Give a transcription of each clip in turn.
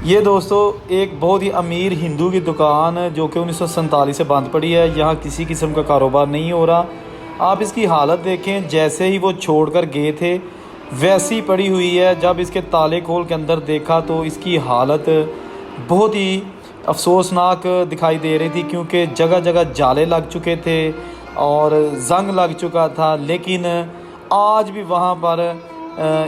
ये दोस्तों एक बहुत ही अमीर हिंदू की दुकान जो कि 1947 से बंद पड़ी है। यहाँ किसी किस्म का कारोबार नहीं हो रहा। आप इसकी हालत देखें, जैसे ही वो छोड़कर गए थे वैसी पड़ी हुई है। जब इसके ताले खोल के अंदर देखा तो इसकी हालत बहुत ही अफसोसनाक दिखाई दे रही थी, क्योंकि जगह जगह जाले लग चुके थे और जंग लग चुका था। लेकिन आज भी वहाँ पर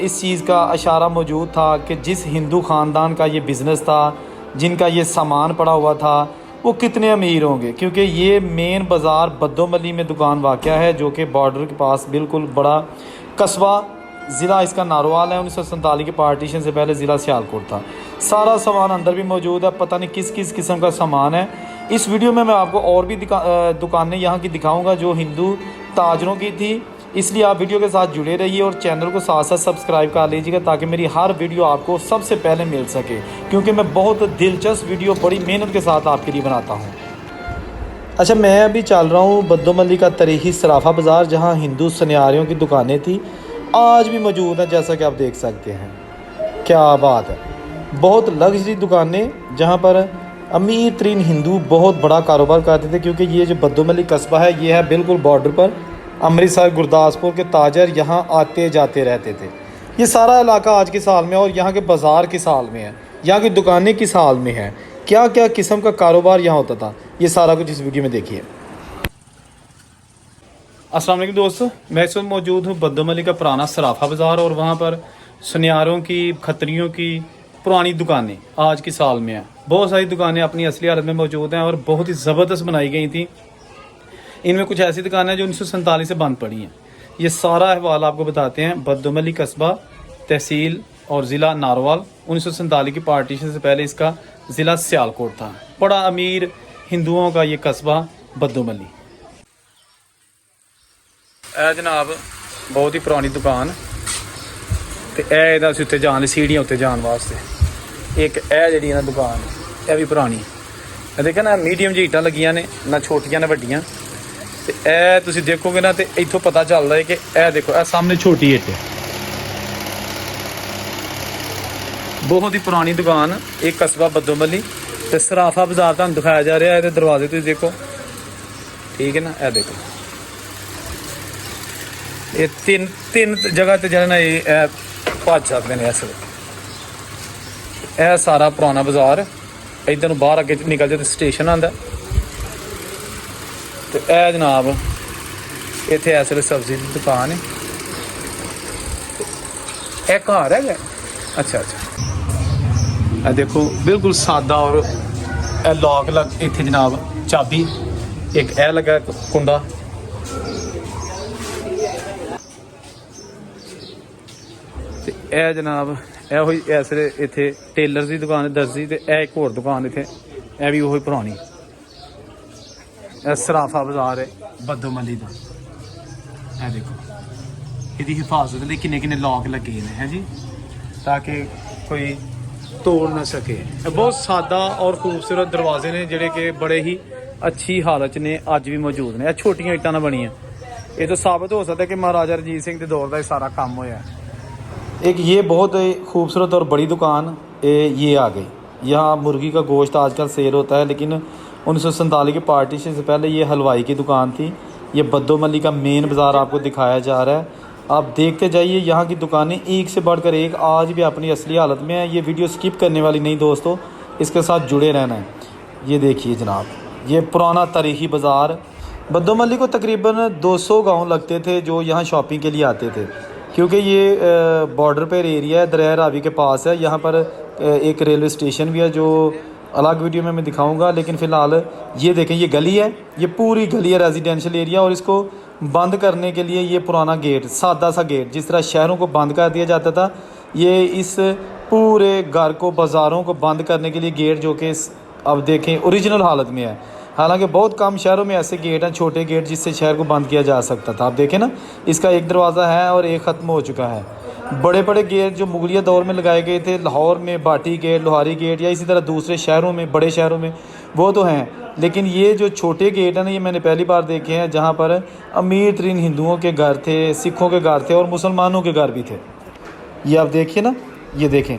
इस चीज़ का इशारा मौजूद था कि जिस हिंदू ख़ानदान का ये बिज़नेस था, जिनका ये सामान पड़ा हुआ था, वो कितने अमीर होंगे। क्योंकि ये मेन बाज़ार बद्दोमली में दुकान वाक़या है, जो कि बॉर्डर के पास बिल्कुल बड़ा कस्बा, ज़िला इसका नारोवाल है। 1947 के पार्टीशन से पहले ज़िला सियालकोट था। सारा सामान अंदर भी मौजूद है, पता नहीं किस किस किस्म का सामान है। इस वीडियो में मैं आपको और भी दुकानें यहाँ की दिखाऊँगा जो हिंदू ताजरों की थी, इसलिए आप वीडियो के साथ जुड़े रहिए और चैनल को साथ साथ सब्सक्राइब कर लीजिएगा ताकि मेरी हर वीडियो आपको सबसे पहले मिल सके, क्योंकि मैं बहुत दिलचस्प वीडियो बड़ी मेहनत के साथ आपके लिए बनाता हूँ। अच्छा, मैं अभी चल रहा हूँ बद्दोमली का तारीखी सराफा बाज़ार, जहाँ हिंदू सुनियारियों की दुकानें थी, आज भी मौजूद हैं, जैसा कि आप देख सकते हैं। क्या बात है, बहुत लग्जरी दुकानें जहाँ पर अमीर तरीन हिंदू बहुत बड़ा कारोबार करते थे। क्योंकि ये जो बद्दोमली कस्बा है, ये है बिल्कुल बॉर्डर पर। अमृतसर, गुरदासपुर के ताजर यहाँ आते जाते रहते थे। ये सारा इलाका आज किस हाल में है और यहाँ के बाज़ार किस हाल में है, यहाँ की दुकानें किस हाल में हैं, क्या क्या किस्म का कारोबार यहाँ होता था, ये सारा कुछ इस वीडियो में देखिए। अस्सलाम वालेकुम दोस्तों, मैं इस वक्त मौजूद हूँ बद्दोमली का पुराना सराफा बाज़ार, और वहाँ पर सुनियारों की, खत्रियों की पुरानी दुकानें आज की साल में हैं। बहुत सारी दुकानें अपनी असली हालत में मौजूद हैं और बहुत ही ज़बरदस्त बनाई गई थी। इनमें कुछ ऐसी दुकानें हैं जो 1947 से बंद पड़ी हैं। ये सारा अहवाल आपको बताते हैं। बद्दोमली कस्बा, तहसील और ज़िला नारोवाल। 1947 की पार्टीशन से पहले इसका ज़िला सियालकोट था। बड़ा अमीर हिंदुओं का ये कस्बा बद्दोमली। जनाब बहुत ही पुरानी दुकान, तो यह उत्ते जाने सीढ़ियाँ उत्ते जाने वास्ते एक जी ना दुकान, यह भी पुरानी। देखें ना, मीडियम जी ईटां लगियां ने, ना छोटियां ना वड्डियां। तो यह तुम देखोगे ना तो इतों पता चल रहा है कि यह देखो, यह सामने छोटी इट है। बहुत ही पुरानी दुकान, एक कस्बा बद्दोमली, तो सराफा बाजार तुहानूं दिखाया जा रहा है। दरवाजे तुम देखो, ठीक है ना, यह देखो, ये तीन जगह तो जो ना ये भज सकते हैं। यह सारा पुराना बाजार, इधर बाहर अगे निकल जाए तो स्टेशन आता। तो यह जनाब इतने इस वे सब्जी की दुकान है। यह घर है। अच्छा अच्छा, यह देखो बिल्कुल सादा, और यह लॉक लग इतने जनाब चाबी, एक यह लगा कुंडा। तो यह जनाब यह इस वे इतने टेलर की दुकान, दर्जी। तो यह एक होर दुकान इतने, यह भी वही पुरानी। सराफा बाजार है बद्दोमली का। यह देखो, इसकी हिफाजत लिए किन्ने किन्ने लॉक लगे हैं जी, ताकि कोई तोड़ ना सके। बहुत सादा और खूबसूरत दरवाजे ने जोड़े कि बड़े ही अच्छी हालत ने अज भी मौजूद ने। छोटियां इट्टां ना बनियां, ये तो साबित हो सकता है कि महाराजा रंजीत सिंह के दौर का सारा काम होया। एक ये बहुत खूबसूरत और बड़ी दुकान ये आ गई। यहाँ मुर्गी का गोश्त आजकल सेल होता है, लेकिन 1947 के पार्टीशन से पहले ये हलवाई की दुकान थी। ये बद्दोमली का मेन बाज़ार आपको दिखाया जा रहा है, आप देखते जाइए। यहाँ की दुकानें एक से बढ़कर एक आज भी अपनी असली हालत में है। ये वीडियो स्किप करने वाली नहीं दोस्तों, इसके साथ जुड़े रहना है। ये देखिए जनाब, ये पुराना तारीखी बाज़ार। बद्दोमली को तकरीबन 200 गाँव लगते थे जो यहाँ शॉपिंग के लिए आते थे, क्योंकि ये बॉर्डर पर एरिया है, दरिया रावी के पास है। यहाँ पर एक रेलवे स्टेशन भी है जो अलग वीडियो में मैं दिखाऊंगा। लेकिन फ़िलहाल ये देखें, ये गली है, ये पूरी गली है रेजिडेंशियल एरिया, और इसको बंद करने के लिए ये पुराना गेट, सादा सा गेट, जिस तरह शहरों को बंद कर दिया जाता था, ये इस पूरे घर को, बाज़ारों को बंद करने के लिए गेट, जो कि अब देखें ओरिजिनल हालत में है। हालांकि बहुत कम शहरों में ऐसे गेट हैं, छोटे गेट, जिससे शहर को बंद किया जा सकता था। आप देखें ना, इसका एक दरवाज़ा है और एक ख़त्म हो चुका है। बड़े बड़े गेट जो मुगलिया दौर में लगाए गए थे, लाहौर में बाटी गेट, लोहारी गेट, या इसी तरह दूसरे शहरों में, बड़े शहरों में, वो तो हैं। लेकिन ये जो छोटे गेट हैं ना, ये मैंने पहली बार देखे हैं, जहाँ पर अमीर तरीन हिंदुओं के घर थे, सिखों के घर थे और मुसलमानों के घर भी थे। ये आप देखिए ना, ये देखें,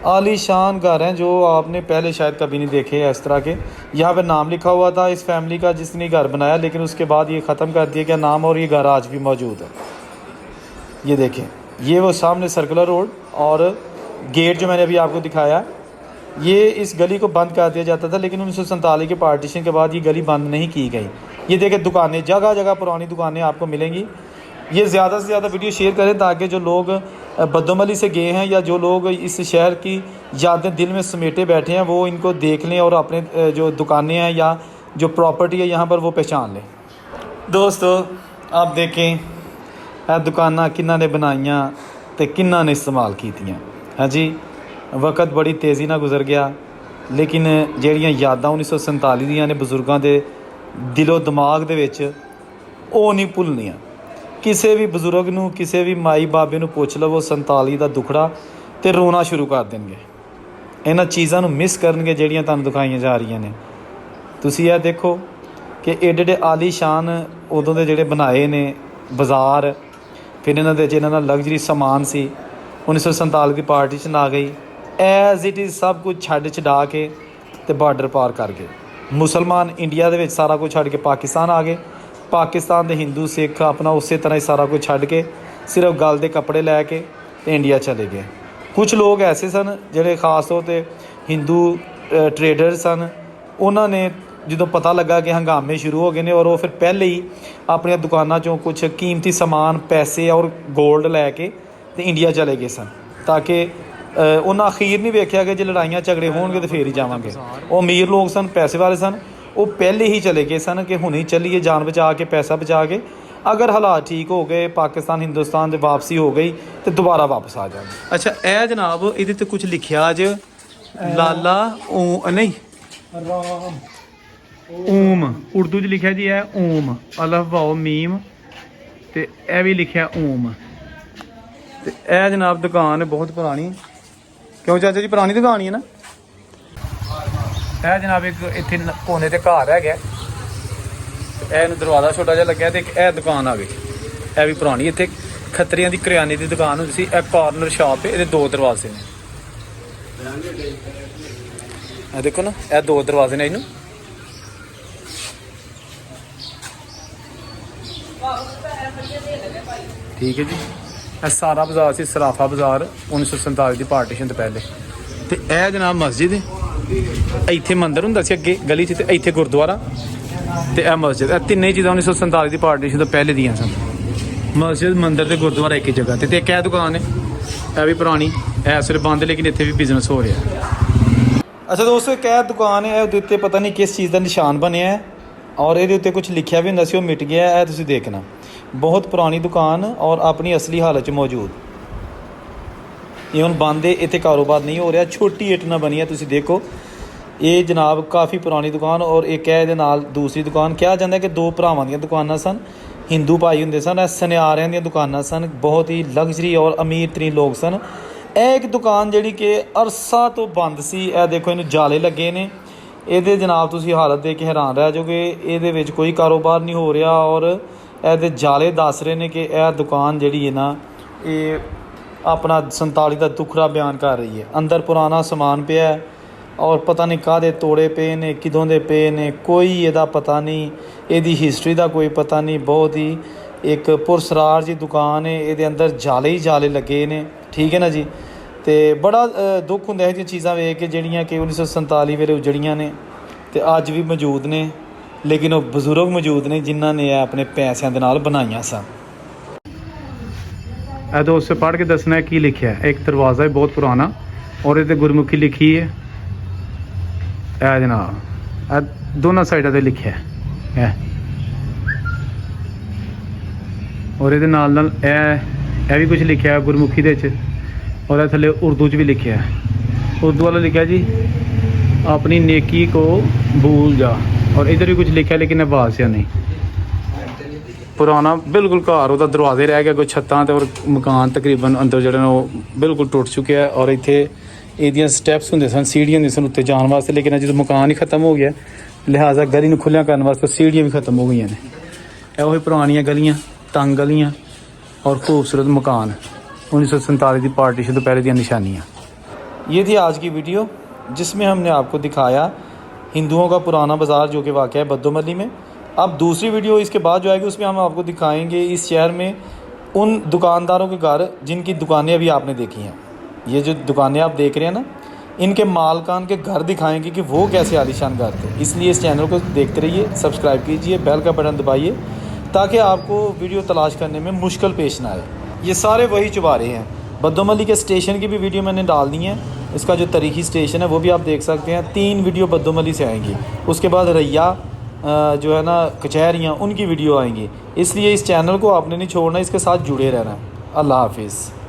आलीशान घर हैं जो आपने पहले शायद कभी नहीं देखे हैं इस तरह के। यहाँ पे नाम लिखा हुआ था इस फैमिली का जिसने घर बनाया, लेकिन उसके बाद ये ख़त्म कर दिया गया नाम, और ये घर आज भी मौजूद है। ये देखें, ये वो सामने सर्कुलर रोड और गेट जो मैंने अभी आपको दिखाया, ये इस गली को बंद कर दिया जाता था, लेकिन 1947 के पार्टीशन के बाद ये गली बंद नहीं की गई। ये देखें दुकानें, जगह जगह पुरानी दुकानें आपको मिलेंगी। ये ज़्यादा से ज़्यादा वीडियो शेयर करें ताकि जो लोग बदोमली से गए हैं या जो लोग इस शहर की यादें दिल में समेटे बैठे हैं वो इनको देख लें और अपने जो दुकानें हैं या जो प्रॉपर्टी है यहाँ पर वो पहचान लें। दोस्तों आप देखें दुकाना किन्ना ने बनाइयां ते किन्ना ने इस्तेमाल कीतियां। हाँ जी, वक्त बड़ी तेज़ी नाल गुजर गया, लेकिन ਜਿਹੜੀਆਂ यादां 1947 ਦੀਆਂ ने बजुर्गों के दिलो दिमाग दे विच ਉਹ नहीं भुलनियां। किसी भी बजुर्ग नूं किसी भी माई बाबे नूं पुछ लवो 47 का दुखड़ा तो रोना शुरू कर देंगे। इन्हां चीज़ां नूं मिस करनगे ਜਿਹੜੀਆਂ तुहानूं दिखाईयां जा रही ने। तुसीं यह देखो कि एडे एडे आलीशान उदों दे जिहड़े बनाए ने बाज़ार, फिर इन्हां दे जिन्हां दा लग्जरी समान सी 1947 की पार्टीशन आ गई। एज इट इज़ सब कुछ छड्ड छडा के ते बार्डर पार कर गए। मुसलमान इंडिया दे विच सारा कुछ छड्ड के पाकिस्तान आ गए। पाकिस्तान के हिंदू सिख अपना उस तरह ही सारा कुछ छड्ड के सिर्फ गल के कपड़े लैके इंडिया चले गए। कुछ लोग ऐसे सन जिहड़े खास तौर पर हिंदू ट्रेडर सन, उन्होंने जो पता लगा कि हंगामे शुरू हो गए हैं और वो फिर पहले ही अपन दुकानों चों कुछ कीमती समान पैसे और गोल्ड लैके तो इंडिया चले गए सन, ताकि उन्हें अखीर नहीं वेख्या कि जो लड़ाइयाँ झगड़े होणगे तो फिर ही जावांगे। वो अमीर लोग सन, पैसे वाले सन, वो पहले ही चले गए सन कि हुणे चलीए जान बचा के पैसा बचा के, अगर हालात ठीक हो गए पाकिस्तान हिंदुस्तान से वापसी हो गई तो दोबारा वापस आ जाएंगे। अच्छा ए जनाब ये तो कुछ लिखिया अज लाला नहीं ओम उर्दू च लिखा जी है ओम अलफ वाओ मीम ते ए भी लिखा ओम। ते ए जनाब दुकान है बहुत पुरानी, क्यों चाचा जी पुरानी दुकान ही है ना। ਇਹ जनाब एक इतने कोने ते घर है, दरवाज़ा छोटा जिहा लग्या, एक यह दुकान आ गई, यह भी पुरानी। इतने खतरियां दी करियाने की दुकान होंदी सी। यह कॉर्नर शॉप है, ये दो दरवाजे ने, देखो ना यह दो दरवाजे ने इनू। ठीक है जी, यह सारा बाजार से सराफा बाजार 1947 की पार्टीशन तो पहले। तो यह जनाब मस्जिद है, ਇੱਥੇ ਮੰਦਰ ਹੁੰਦਾ ਸੀ ਅੱਗੇ ਗਲੀ 'ਚ, ਤੇ ਇੱਥੇ ਗੁਰਦੁਆਰਾ ਤੇ ਇਹ ਮਸਜਿਦ। ਇਹ ਤਿੰਨੇ ਚੀਜ਼ਾਂ 1947 ਦੀ ਪਾਰਟੀਸ਼ਨ ਤੋਂ ਪਹਿਲੇ ਦੀਆਂ ਸਨ। ਮਸਜਿਦ ਮੰਦਰ ਤੇ ਗੁਰਦੁਆਰਾ ਇੱਕ ਹੀ ਜਗ੍ਹਾ ਤੇ। ਇੱਕ ਇਹ ਦੁਕਾਨ ਹੈ, ਇਹ ਵੀ ਪੁਰਾਣੀ, ਇਸ ਵੇਲੇ ਬੰਦ, ਲੇਕਿਨ ਇੱਥੇ ਵੀ ਬਿਜ਼ਨਸ ਹੋ ਰਿਹਾ। ਅੱਛਾ ਦੋਸਤੋ ਇੱਕ ਇਹ ਦੁਕਾਨ ਹੈ, ਉਹਦੇ ਉੱਤੇ ਪਤਾ ਨਹੀਂ ਕਿਸ ਚੀਜ਼ ਦਾ ਨਿਸ਼ਾਨ ਬਣਿਆ ਔਰ ਇਹਦੇ ਉੱਤੇ ਕੁਝ ਲਿਖਿਆ ਵੀ ਹੁੰਦਾ ਸੀ, ਉਹ ਮਿਟ ਗਿਆ। ਇਹ ਤੁਸੀਂ ਦੇਖਣਾ, ਬਹੁਤ ਪੁਰਾਣੀ ਦੁਕਾਨ ਔਰ ਆਪਣੀ ਅਸਲੀ ਹਾਲਤ 'ਚ ਮੌਜੂਦ। ये हम बंद है, इतने कारोबार नहीं हो रहा। छोटी इट ना बनी है, तुसी देखो ये जनाब काफ़ी पुरानी दुकान। और एक है नाल दूसरी दुकान, कहा जाता है कि दो भरावां दी दुकानां सन, हिंदू भाई हुंदे सन, सनियारियां दी दुकानां सन, बहुत ही लग्जरी और अमीर तरीन लोग सन। एक दुकान जिहड़ी कि अरसा तो बंद सी, यह देखो इनू जाले लगे ने, ये जनाब तुसी हालत देख के हैरान रह जाओगे। ये कोई कारोबार नहीं हो रहा और ये जाले दस रहे हैं कि यह दुकान जिहड़ी है ना ये अपना 47 का दुखड़ा बयान कर रही है। अंदर पुराना समान पिया है और पता नहीं काहदे तोड़े पे ने, किदों दे पे ने, कोई ਇਹਦਾ पता नहीं, ਇਹਦੀ हिस्टरी का कोई पता नहीं। बहुत ही एक पुरसरार जी दुकान है, ये अंदर जाले ही जाले लगे ने। ठीक है ना जी। तो बड़ा दुख होंदा है चीज़ां वेख के ਜਿਹੜੀਆਂ कि 1947 ਵੇਲੇ उजड़ियां ने ते अज भी मौजूद ने, लेकिन वो बजुर्ग मौजूद ने जिन्हां ने अपने पैसों के नाल बनाईयां सन। ਇਹ तो उससे पढ़ के दसना है की लिखा है। एक दरवाज़ा है बहुत पुराना और ये गुरमुखी लिखी है, यह जनाब दोनों साइडों से लिखा है। और ये नाल नाल भी कुछ लिखा है गुरमुखी दे और थले उर्दू च भी लिखा है। उर्दू वाला लिखा जी अपनी नेकी को भूल जा, और इधर भी कुछ लिखा है लेकिन आवाज़ से नहीं। पुराना बिल्कुल घर, वह दरवाजे रह गए, कोई छत्तां ते और मकान तकरीबन अंदर जो बिल्कुल टुट चुके हैं। और इतने ये स्टैप्स होंगे सन, सीढ़ियाँ होंदी सन उत्ते जाने वास्ते, लेकिन जो मकान ही खत्म हो गया लिहाजा गली नूं खुल्लियां करने वास्ते सीढ़ियाँ भी खत्म हो गई ने। यह पुरानियां गलियाँ, तंग गलियाँ और खूबसूरत मकान 1947 की पार्टीशन तो पहले दी निशानियाँ। ये थी आज की वीडियो जिसमें हमने आपको दिखाया हिंदुओं का पुराना बाज़ार जो कि वाक़ है बद्दोमली में। अब दूसरी वीडियो इसके बाद जो आएगी उसमें हम आपको दिखाएंगे इस शहर में उन दुकानदारों के घर जिनकी दुकानें अभी आपने देखी हैं। ये जो दुकानें आप देख रहे हैं ना, इनके मालकान के घर दिखाएंगे कि वो कैसे आलीशान घर थे। इसलिए इस चैनल को देखते रहिए, सब्सक्राइब कीजिए, बेल का बटन दबाइए ताकि आपको वीडियो तलाश करने में मुश्किल पेश ना आए। ये सारे वही चुबारे हैं। बद्दोमली के स्टेशन की भी वीडियो मैंने डाल दी है। इसका जो तारीखी स्टेशन है वो भी आप देख सकते हैं। 3 वीडियो बद्दोमली से आएंगी, उसके बाद रैया जो है ना कचहरियाँ, उनकी वीडियो आएंगी। इसलिए इस चैनल को आपने नहीं छोड़ना, इसके साथ जुड़े रहना। अल्लाह हाफिज़।